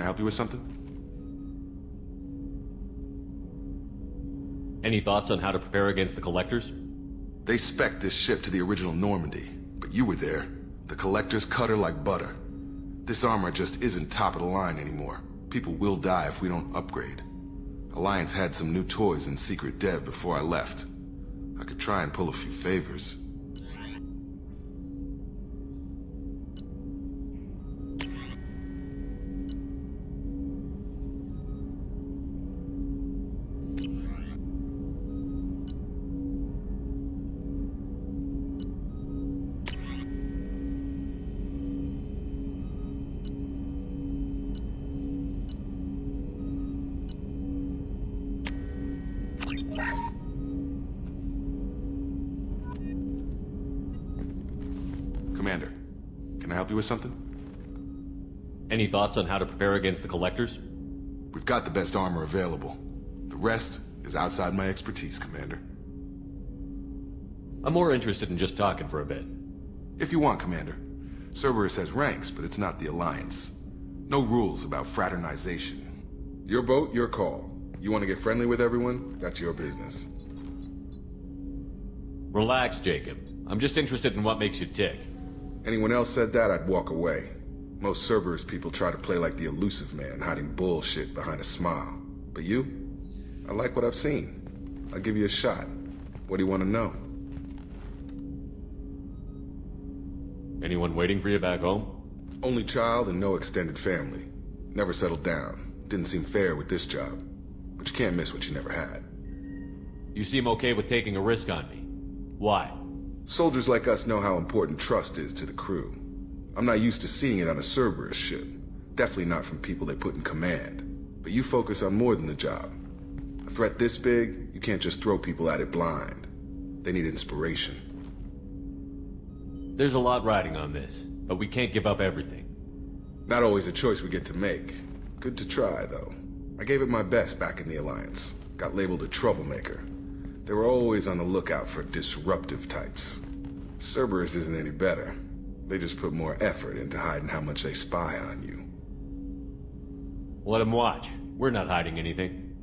I help you with something? Any thoughts on how to prepare against the Collectors? They spec'd this ship to the original Normandy, but you were there. The Collectors cut her like butter. This armor just isn't top of the line anymore. People will die if we don't upgrade. Alliance had some new toys in secret dev before I left. I could try and pull a few favors. Commander, can I help you with something? Any thoughts on how to prepare against the Collectors? We've got the best armor available. The rest is outside my expertise, Commander. I'm more interested in just talking for a bit. If you want, Commander. Cerberus has ranks, but it's not the Alliance. No rules about fraternization. Your boat, your call. You want to get friendly with everyone? That's your business. Relax, Jacob. I'm just interested in what makes you tick. Anyone else said that, I'd walk away. Most Cerberus people try to play like the elusive man, hiding bullshit behind a smile. But you? I like what I've seen. I'll give you a shot. What do you want to know? Anyone waiting for you back home? Only child and no extended family. Never settled down. Didn't seem fair with this job. But you can't miss what you never had. You seem okay with taking a risk on me. Why? Soldiers like us know how important trust is to the crew. I'm not used to seeing it on a Cerberus ship. Definitely not from people they put in command. But you focus on more than the job. A threat this big, you can't just throw people at it blind. They need inspiration. There's a lot riding on this, but we can't give up everything. Not always a choice we get to make. Good to try, though. I gave it my best back in the Alliance. Got labeled a troublemaker. They were always on the lookout for disruptive types. Cerberus isn't any better. They just put more effort into hiding how much they spy on you. Let them watch. We're not hiding anything.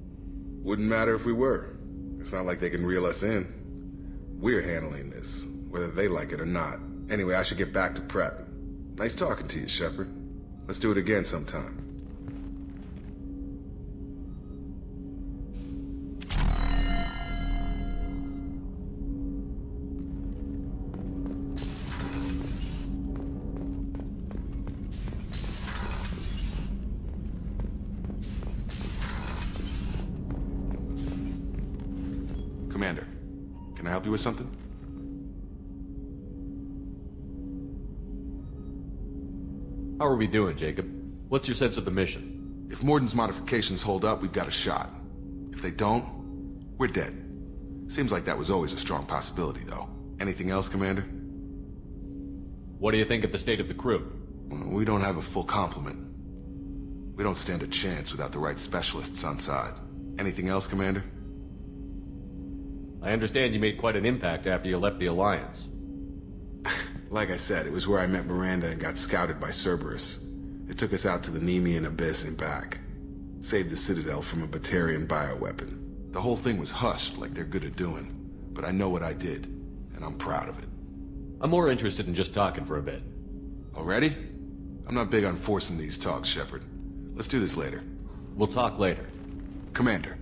Wouldn't matter if we were. It's not like they can reel us in. We're handling this, whether they like it or not. Anyway, I should get back to prep. Nice talking to you, Shepard. Let's do it again sometime. Commander, can I help you with something? How are we doing, Jacob? What's your sense of the mission? If Morden's modifications hold up, we've got a shot. If they don't, we're dead. Seems like that was always a strong possibility, though. Anything else, Commander? What do you think of the state of the crew? Well, we don't have a full complement. We don't stand a chance without the right specialists on side. Anything else, Commander? I understand you made quite an impact after you left the Alliance. Like I said, it was where I met Miranda and got scouted by Cerberus. It took us out to the Nemean Abyss and back. Saved the Citadel from a Batarian bioweapon. The whole thing was hushed like they're good at doing. But I know what I did, and I'm proud of it. I'm more interested in just talking for a bit. Already? I'm not big on forcing these talks, Shepard. Let's do this later. We'll talk later. Commander.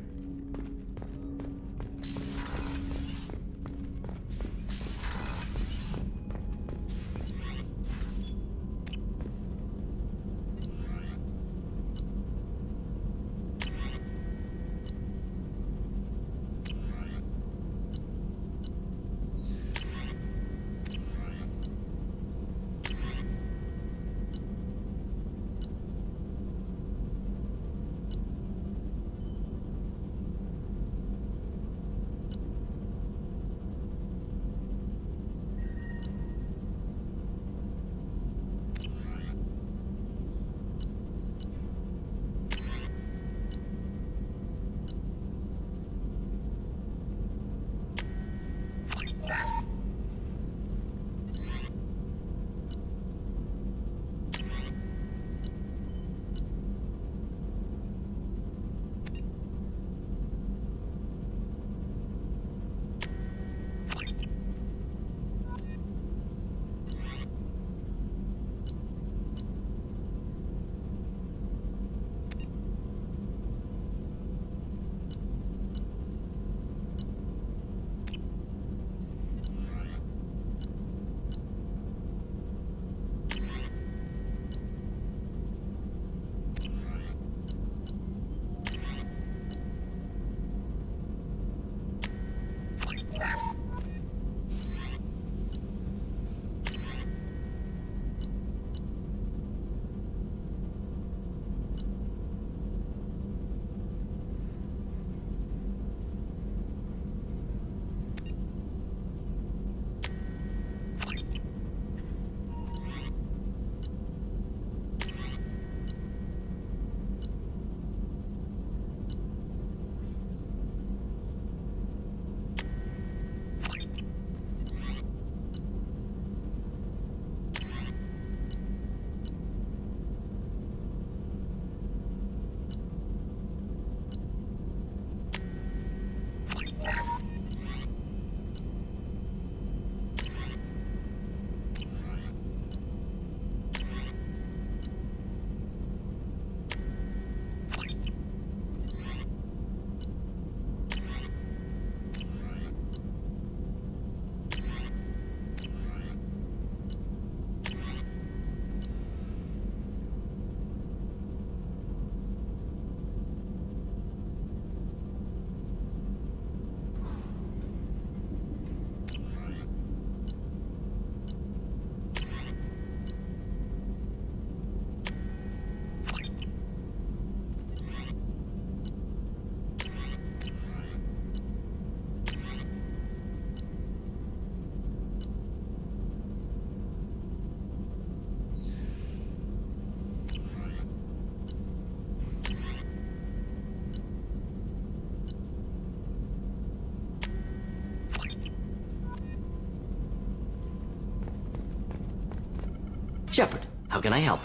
Shepard, how can I help?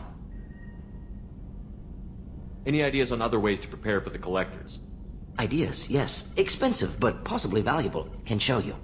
Any ideas on other ways to prepare for the collectors? Ideas, yes. Expensive, but possibly valuable. Can show you.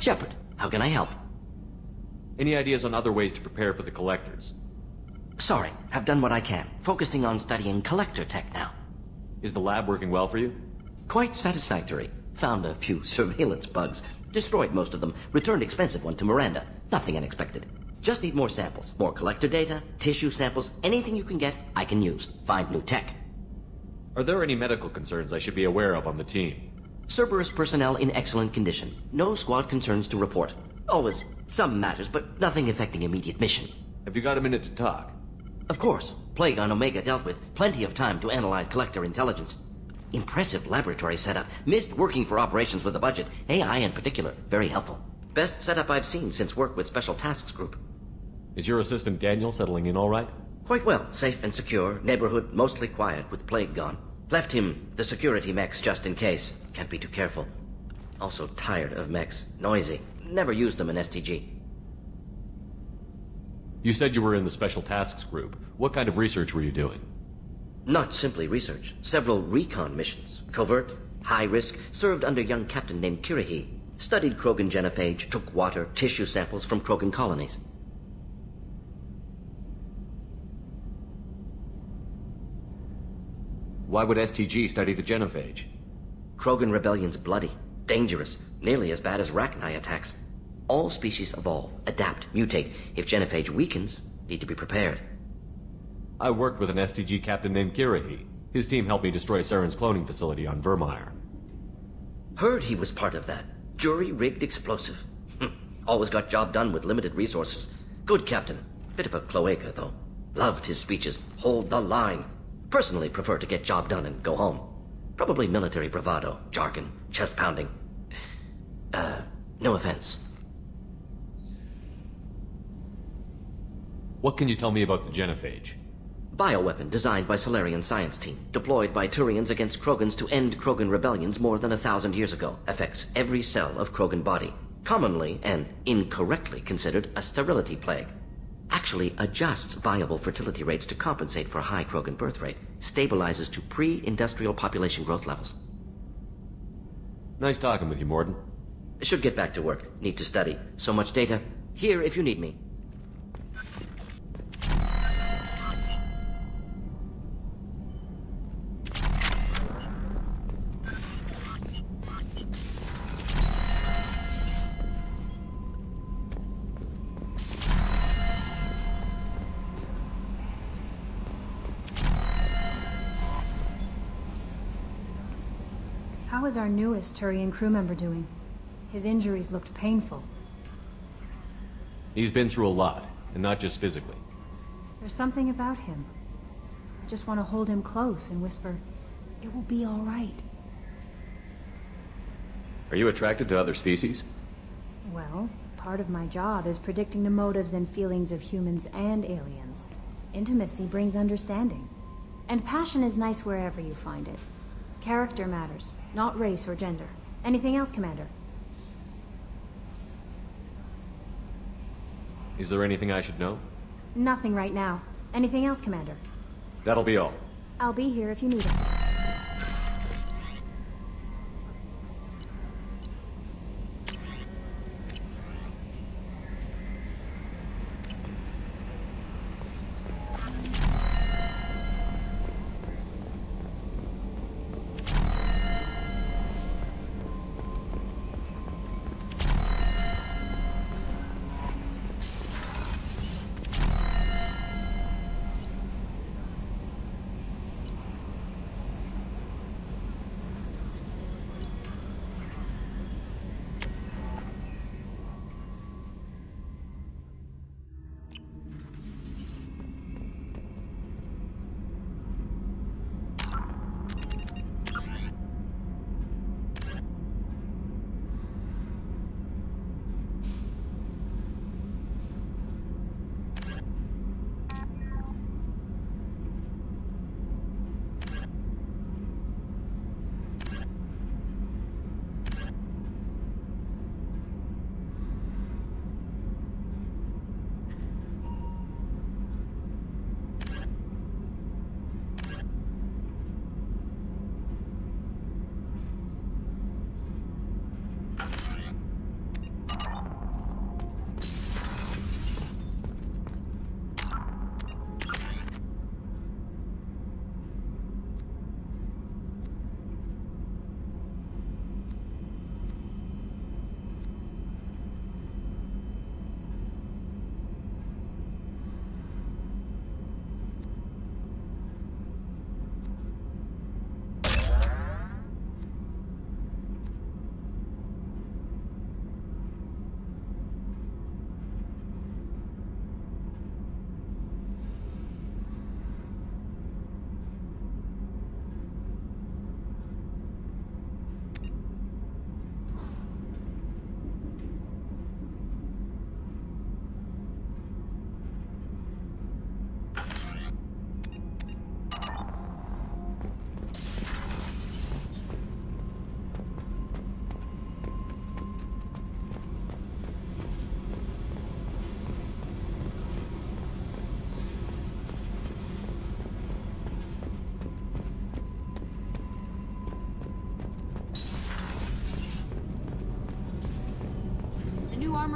Shepard, how can I help? Any ideas on other ways to prepare for the collectors? Sorry, have done what I can. Focusing on studying collector tech now. Is the lab working well for you? Quite satisfactory. Found a few surveillance bugs. Destroyed most of them. Returned expensive one to Miranda. Nothing unexpected. Just need more samples. More collector data, tissue samples, anything you can get, I can use. Find new tech. Are there any medical concerns I should be aware of on the team? Cerberus personnel in excellent condition. No squad concerns to report. Always some matters, but nothing affecting immediate mission. Have you got a minute to talk? Of course. Plague on Omega dealt with. Plenty of time to analyze collector intelligence. Impressive laboratory setup. Missed working for operations with a budget. AI in particular. Very helpful. Best setup I've seen since work with Special Tasks Group. Is your assistant Daniel settling in all right? Quite well. Safe and secure. Neighborhood mostly quiet with Plague gone. Left him the security mechs just in case. Can't be too careful. Also tired of mechs. Noisy. Never used them in STG. You said you were in the Special Tasks Group. What kind of research were you doing? Not simply research. Several recon missions. Covert, high risk, served under young captain named Kirihi. Studied Krogan genophage, took water, tissue samples from Krogan colonies. Why would STG study the genophage? Krogan rebellion's bloody, dangerous, nearly as bad as Rachni attacks. All species evolve, adapt, mutate. If genophage weakens, need to be prepared. I worked with an STG captain named Kirihi. His team helped me destroy Saren's cloning facility on Vermeer. Heard he was part of that. Jury-rigged explosive. Always got job done with limited resources. Good captain. Bit of a cloaca, though. Loved his speeches. Hold the line. Personally prefer to get job done and go home. Probably military bravado, jargon, chest pounding. No offense. What can you tell me about the genophage? Bioweapon designed by Solarian science team. Deployed by Turians against Krogans to end Krogan rebellions more than 1,000 years ago. Affects every cell of Krogan body. Commonly and incorrectly considered a sterility plague. Actually adjusts viable fertility rates to compensate for a high Krogan birth rate. Stabilizes to pre-industrial population growth levels. Nice talking with you, Morden. Should get back to work. Need to study. So much data. Here if you need me. How is our newest Turian crew member doing? His injuries looked painful. He's been through a lot, and not just physically. There's something about him. I just want to hold him close and whisper, "It will be all right." Are you attracted to other species? Well, part of my job is predicting the motives and feelings of humans and aliens. Intimacy brings understanding. And passion is nice wherever you find it. Character matters, not race or gender. Anything else, Commander? Is there anything I should know? Nothing right now. Anything else, Commander? That'll be all. I'll be here if you need it.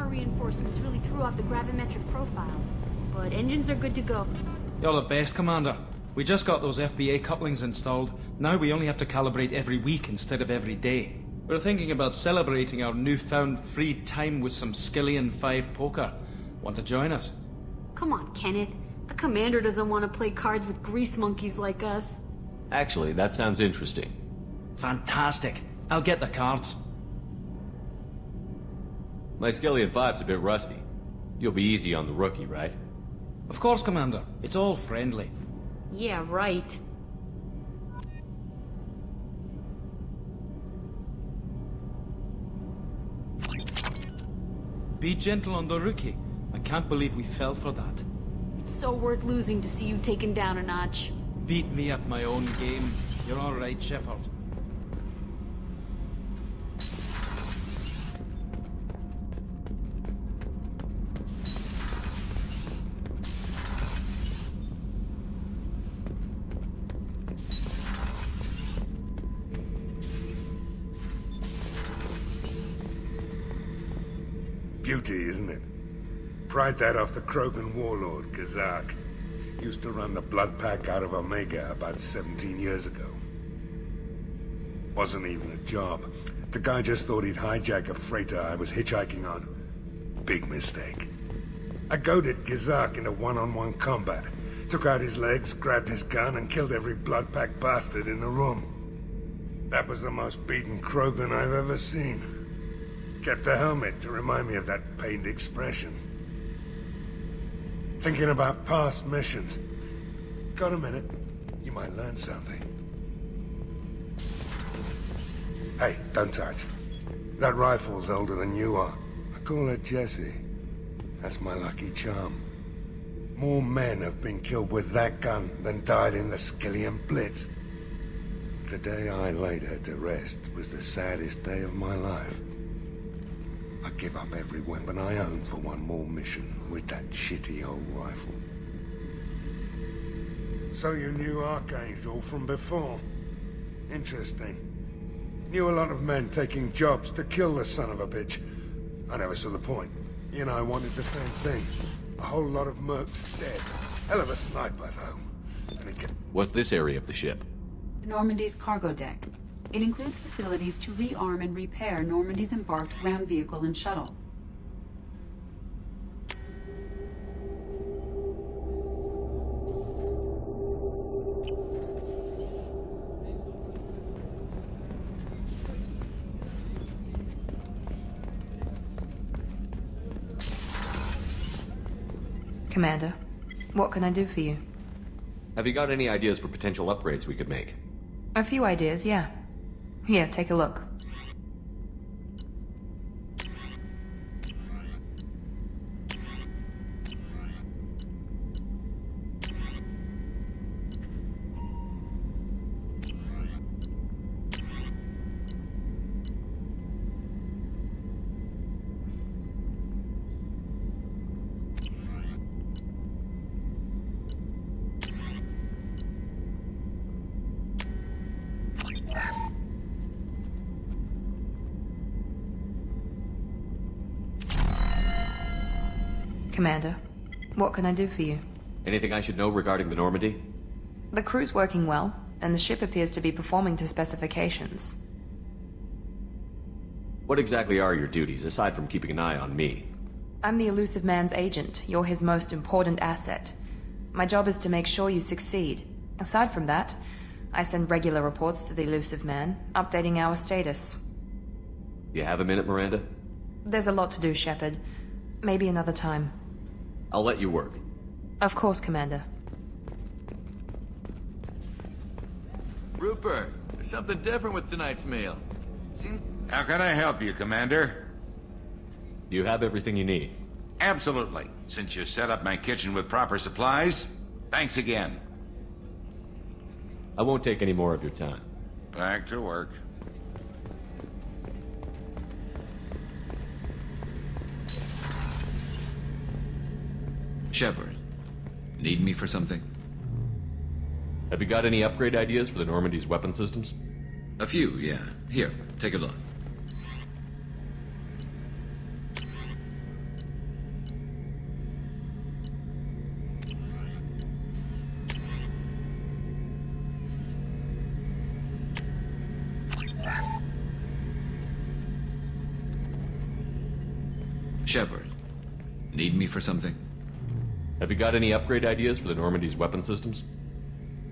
reinforcements really threw off the gravimetric profiles. But engines are good to go. You're the best, Commander. We just got those FBA couplings installed. Now we only have to calibrate every week instead of every day. We're thinking about celebrating our newfound free time with some Skillian 5 poker. Want to join us? Come on, Kenneth. The commander doesn't want to play cards with grease monkeys like us. Actually, that sounds interesting. Fantastic. I'll get the cards. My Skillian 5's a bit rusty. You'll be easy on the rookie, right? Of course, Commander. It's all friendly. Yeah, right. Be gentle on the rookie. I can't believe we fell for that. It's so worth losing to see you taken down a notch. Beat me at my own game. You're all right, Shepard. Beauty, isn't it? Pried that off the Krogan warlord, Kazak. Used to run the blood pack out of Omega about 17 years ago. Wasn't even a job. The guy just thought he'd hijack a freighter I was hitchhiking on. Big mistake. I goaded Kazak into one-on-one combat. Took out his legs, grabbed his gun, and killed every blood pack bastard in the room. That was the most beaten Krogan I've ever seen. Kept a helmet to remind me of that pained expression. Thinking about past missions. Got a minute? You might learn something. Hey, don't touch. That rifle's older than you are. I call her Jessie. That's my lucky charm. More men have been killed with that gun than died in the Skillian Blitz. The day I laid her to rest was the saddest day of my life. I'd give up every weapon I own for one more mission with that shitty old rifle. So you knew Archangel from before? Interesting. Knew a lot of men taking jobs to kill the son of a bitch. I never saw the point. You and I wanted the same thing. A whole lot of mercs dead. Hell of a sniper, though. And it What's this area of the ship? Normandy's cargo deck. It includes facilities to rearm and repair Normandy's embarked ground vehicle and shuttle. Commander, what can I do for you? Have you got any ideas for potential upgrades we could make? A few ideas, yeah. Here, take a look. Commander, what can I do for you? Anything I should know regarding the Normandy? The crew's working well, and the ship appears to be performing to specifications. What exactly are your duties, aside from keeping an eye on me? I'm the elusive man's agent. You're his most important asset. My job is to make sure you succeed. Aside from that, I send regular reports to the elusive man, updating our status. You have a minute, Miranda? There's a lot to do, Shepard. Maybe another time. I'll let you work. Of course, Commander. Rupert, there's something different with tonight's meal. How can I help you, Commander? Do you have everything you need? Absolutely. Since you set up my kitchen with proper supplies, thanks again. I won't take any more of your time. Back to work. Shepard, need me for something? Have you got any upgrade ideas for the Normandy's weapon systems? A few, yeah. Here, take a look. Shepard, need me for something? Have you got any upgrade ideas for the Normandy's weapon systems?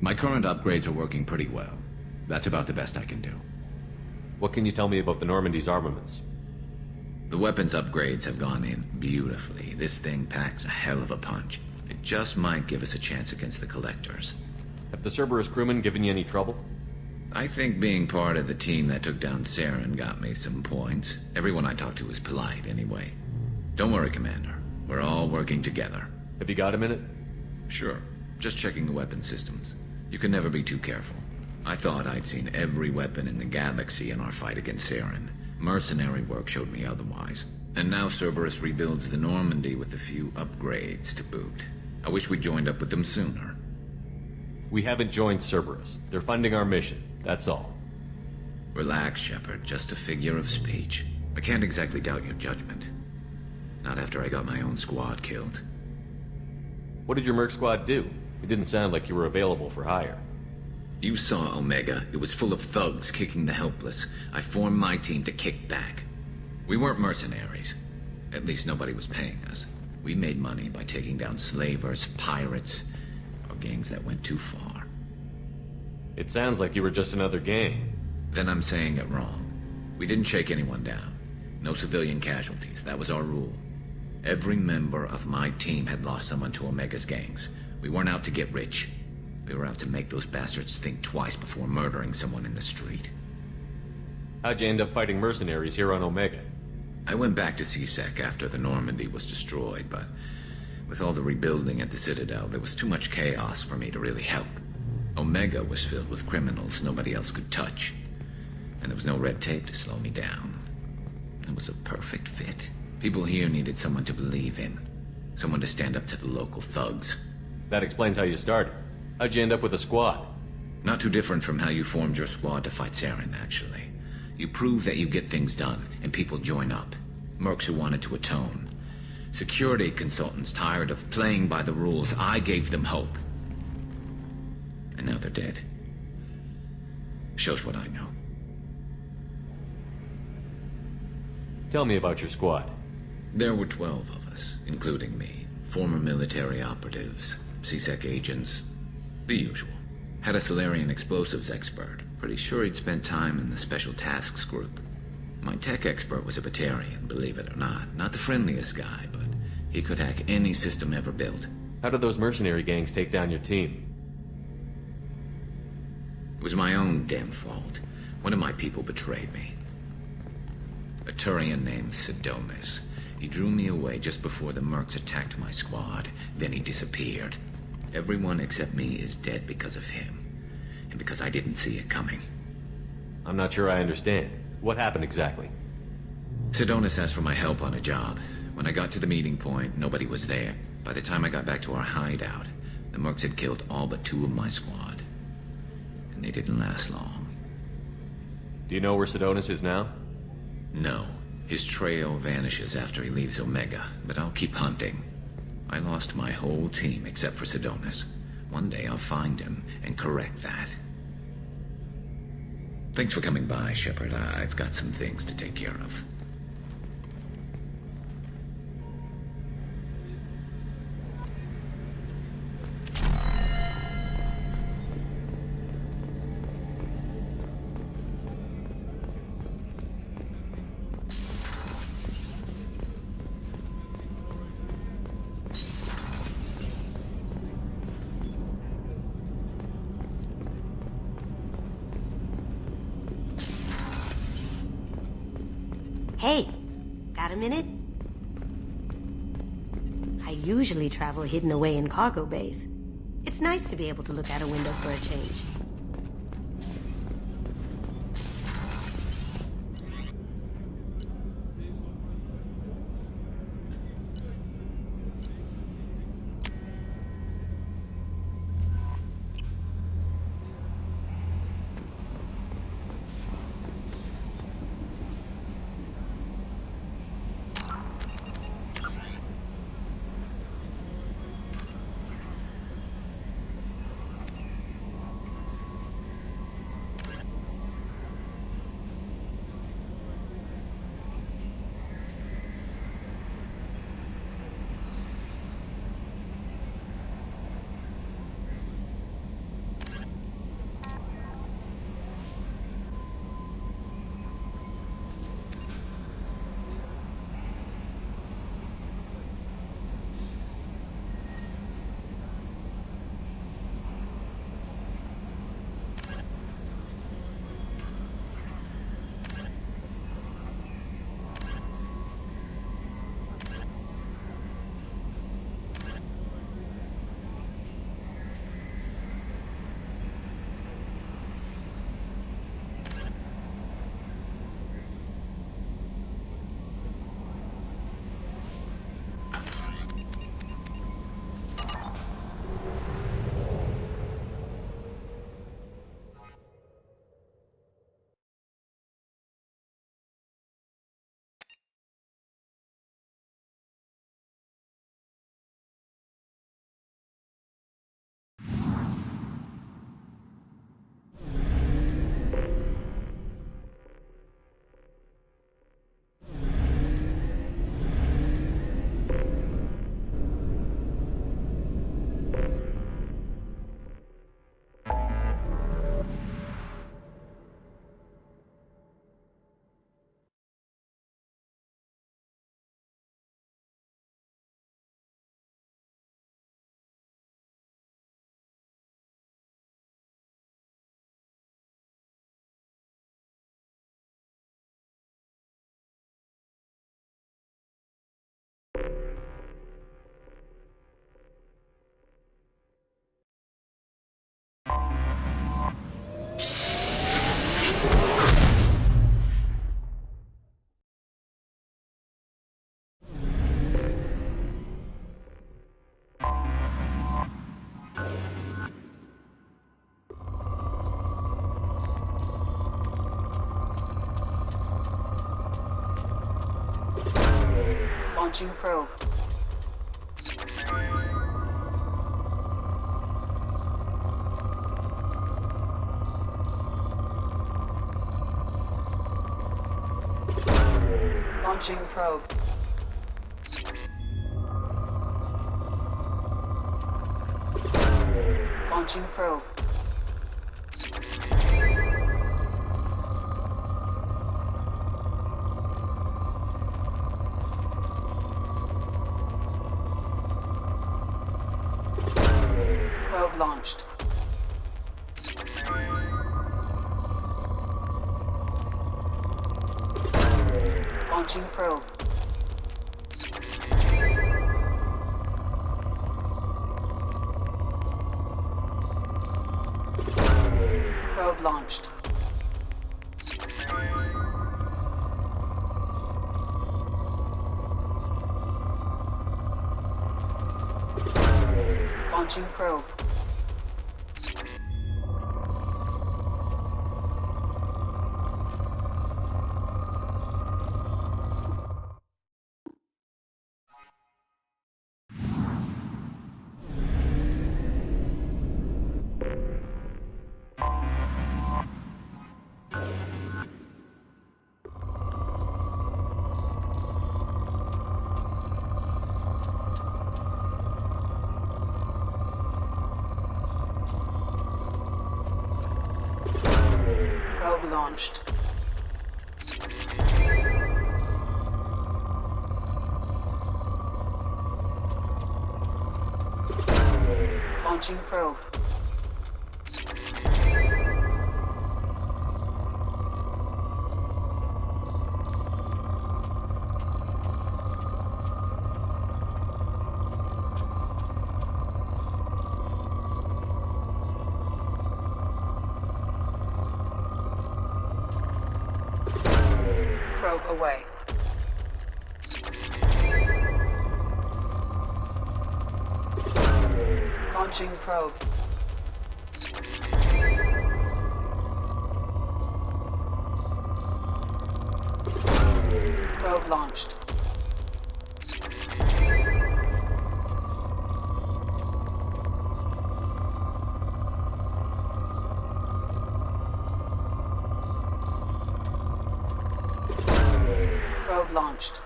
My current upgrades are working pretty well. That's about the best I can do. What can you tell me about the Normandy's armaments? The weapons upgrades have gone in beautifully. This thing packs a hell of a punch. It just might give us a chance against the Collectors. Have the Cerberus crewmen given you any trouble? I think being part of the team that took down Saren got me some points. Everyone I talked to was polite anyway. Don't worry, Commander. We're all working together. Have you got a minute? Sure. Just checking the weapon systems. You can never be too careful. I thought I'd seen every weapon in the galaxy in our fight against Saren. Mercenary work showed me otherwise. And now Cerberus rebuilds the Normandy with a few upgrades to boot. I wish we'd joined up with them sooner. We haven't joined Cerberus. They're funding our mission, that's all. Relax, Shepard. Just a figure of speech. I can't exactly doubt your judgment. Not after I got my own squad killed. What did your merc squad do? It didn't sound like you were available for hire. You saw Omega. It was full of thugs kicking the helpless. I formed my team to kick back. We weren't mercenaries. At least nobody was paying us. We made money by taking down slavers, pirates, or gangs that went too far. It sounds like you were just another gang. Then I'm saying it wrong. We didn't shake anyone down. No civilian casualties. That was our rule. Every member of my team had lost someone to Omega's gangs. We weren't out to get rich. We were out to make those bastards think twice before murdering someone in the street. How'd you end up fighting mercenaries here on Omega? I went back to C-Sec after the Normandy was destroyed, but with all the rebuilding at the Citadel, there was too much chaos for me to really help. Omega was filled with criminals nobody else could touch, and there was no red tape to slow me down. It was a perfect fit. People here needed someone to believe in, someone to stand up to the local thugs. That explains how you started. How'd you end up with a squad? Not too different from how you formed your squad to fight Saren, actually. You prove that you get things done, and people join up. Mercs who wanted to atone. Security consultants tired of playing by the rules. I gave them hope. And now they're dead. Shows what I know. Tell me about your squad. There were 12 of us, including me. Former military operatives, C-Sec agents, the usual. Had a Solarian explosives expert. Pretty sure he'd spent time in the Special Tasks group. My tech expert was a Batarian, believe it or not. Not the friendliest guy, but he could hack any system ever built. How did those mercenary gangs take down your team? It was my own damn fault. One of my people betrayed me. A Turian named Sidonis. He drew me away just before the mercs attacked my squad. Then he disappeared. Everyone except me is dead because of him. And because I didn't see it coming. I'm not sure I understand. What happened exactly? Sidonis asked for my help on a job. When I got to the meeting point, nobody was there. By the time I got back to our hideout, the mercs had killed all but 2 of my squad. And they didn't last long. Do you know where Sidonis is now? No. His trail vanishes after he leaves Omega, but I'll keep hunting. I lost my whole team except for Sidonis. One day I'll find him and correct that. Thanks for coming by, Shepard. I've got some things to take care of. Hey, got a minute? I usually travel hidden away in cargo bays. It's nice to be able to look out a window for a change. Launching probe. Launching probe. Launching probe. Probe launched. Launching probe. Probe launched. Launching probe. Probe launched. Launching probe. Probe away. Launching probe. Probe launched. Probe launched.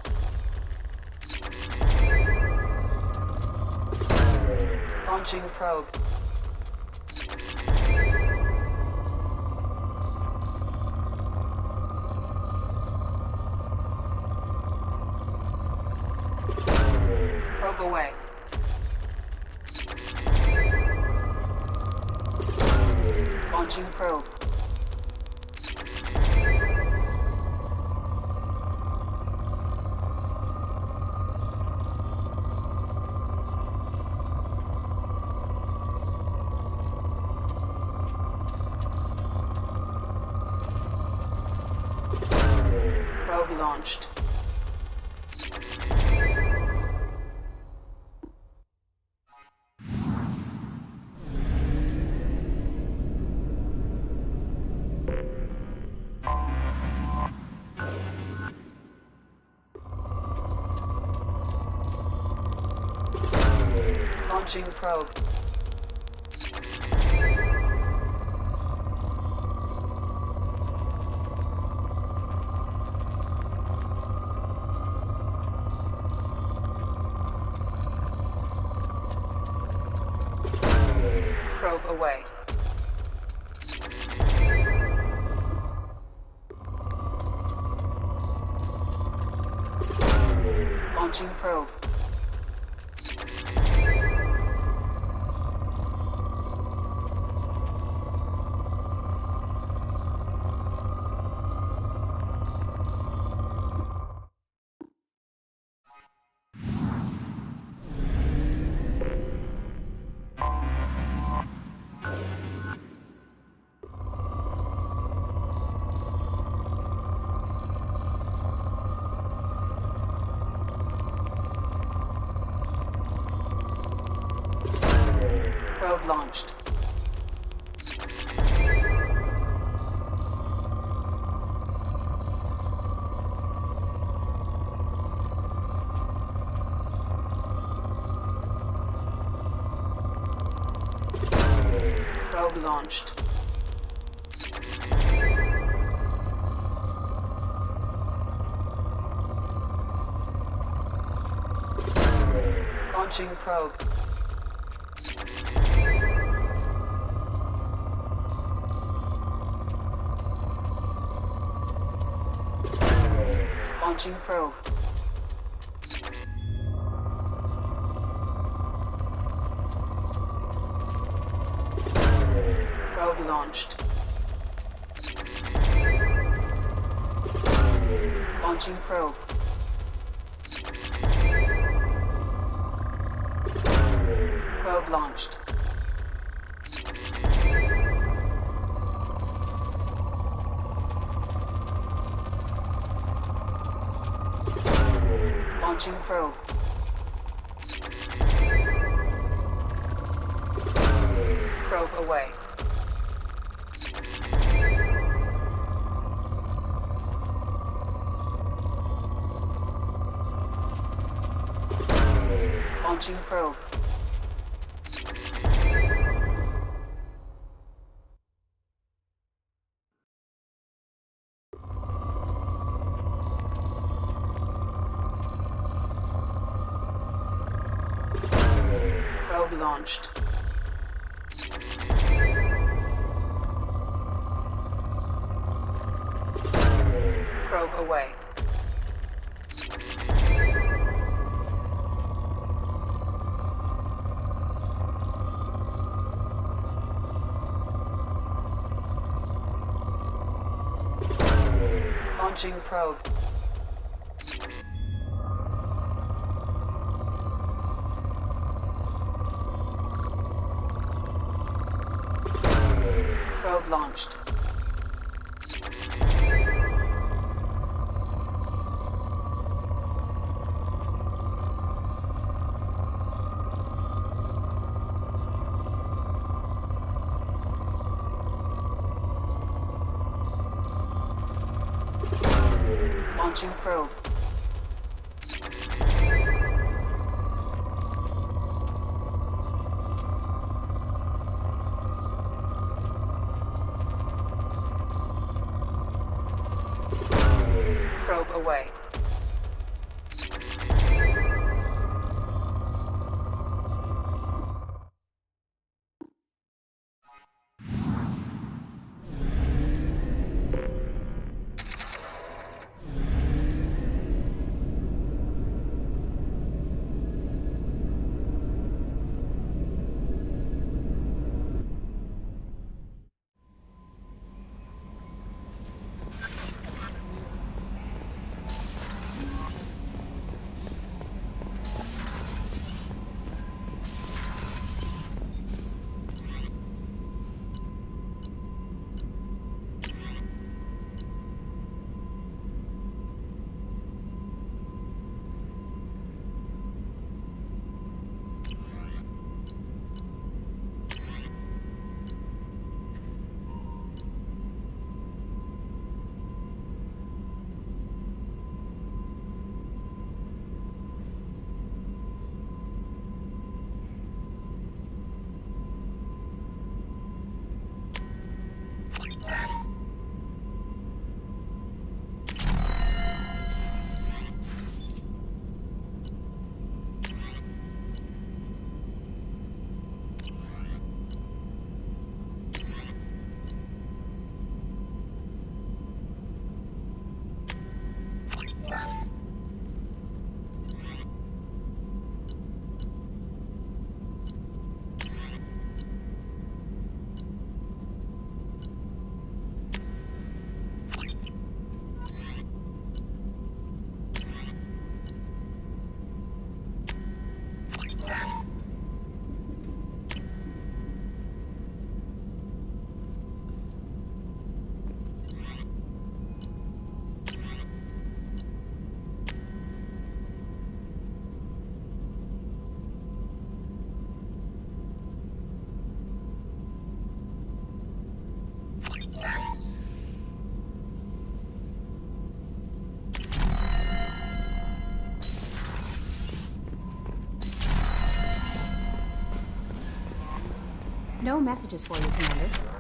Launching probe. Probe away. Launching probe. Probe launched. Launching probe. Probe away. Launching probe. Probe launched. Launching probe. Launching probe. Probe launched. Launching probe. Probe launched. Launching probe. Probe away. Launching probe. Probe launched. Probe away. Launching probe. Probe launched. Launching probe. Probe away. No messages for you, Commander.